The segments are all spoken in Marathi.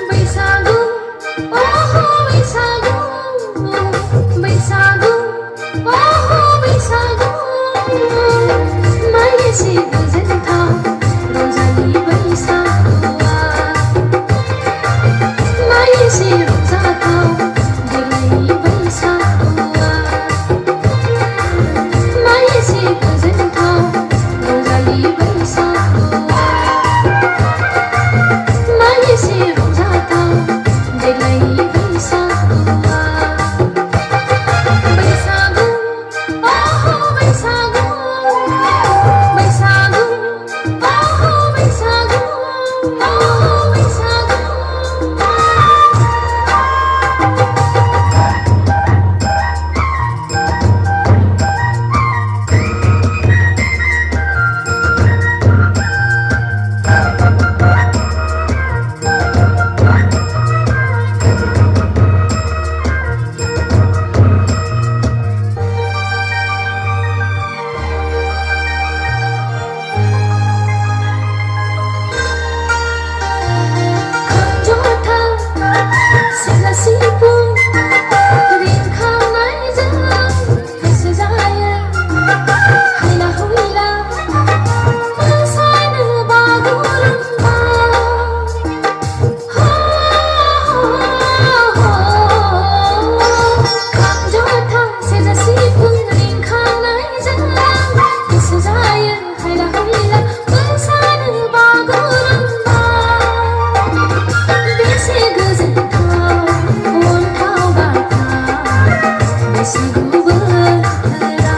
बैसागु ओहो बैसागु बैसागु ओहो बैसागु मायेसे गोजोनथाव रंजालि बैसागुआ मायेसे रंजाथाव देग्लायनि बैसागुआ मायेसे गोजोनथाव रंजालि बैसागुआ मायेसे रंजाथाव देग्लायनि बैसागुआ बैसागु ओहो बैसागु बैसागु ओहो बैसागु ओहो बैसागु सेरजा सिफुं रिंखांनायजों गोसो जायो हायला हुइला मोसानो बागुरुम्बा खाम जथा सेरजा सिफुं रिंखांनायजों गोसो जायो हायला हुइला मोसानो बागुरुम्बा बेसे गोजोनथाव अन्थाव बाथाव बैसागु बोथोरा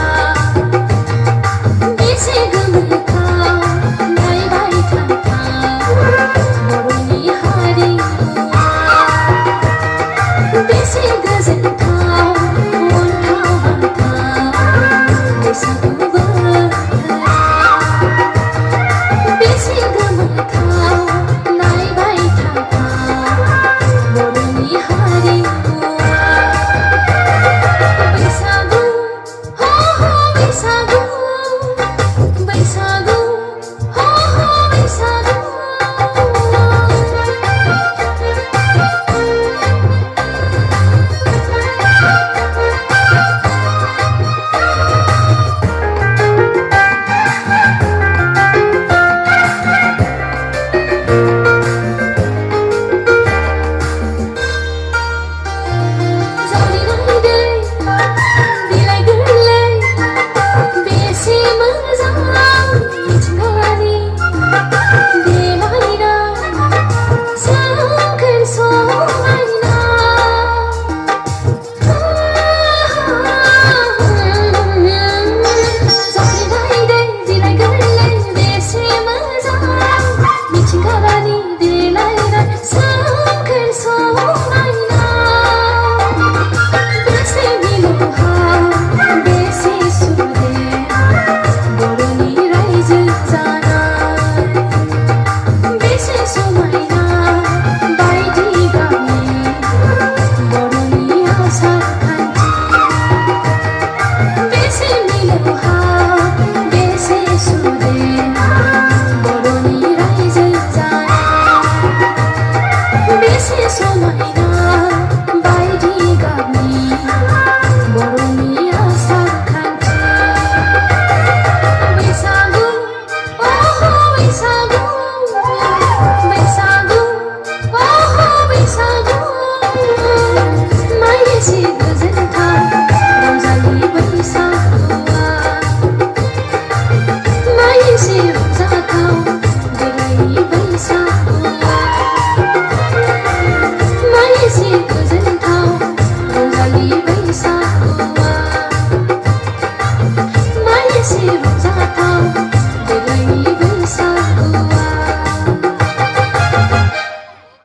बेसे गोमोथाव नायबाय थाथाव बर'नि हारिमुआ बेसे गोजोनथाव अन्थाव बाथाव बैसागु बोथोरा बेसे गोमोथाव नायबाय थाथाव बर'नि हारिमुआ बैसागु ओहो बैसागु बैसागु ओहो बैसागु जावलिनाय दै बिलाइ गोरलै बेसे मोजां मिथिंगानि देलायनाय सोमखोर समायना जावलिनाय दै बिलाइ गोरलै बेसे मोजां मिथिंगानि देलायनाय सोमखोर समायना बेसे मिलौहाब बेसे सुदेम बर'नि रायजो जानाय बेसे समायना बायदि गाबनि बर'नि आसार खान्थि बेसे मिलौहाब बेसे सुदेम बर'नि रायजो जानाय बेसे समायना बायदि गाबनि बर'नि आसार खान्थि बैसागु ओहो बैसागु बैसागु ओहो बैसागु मायेसे गोजोनथाव रंजालि बैसागुआ मायेसे रंजाथाव देग्लायनि बैसागुआ मायेसे गोजोनथाव रंजालि बैसागुआ मायेसे रंजाथाव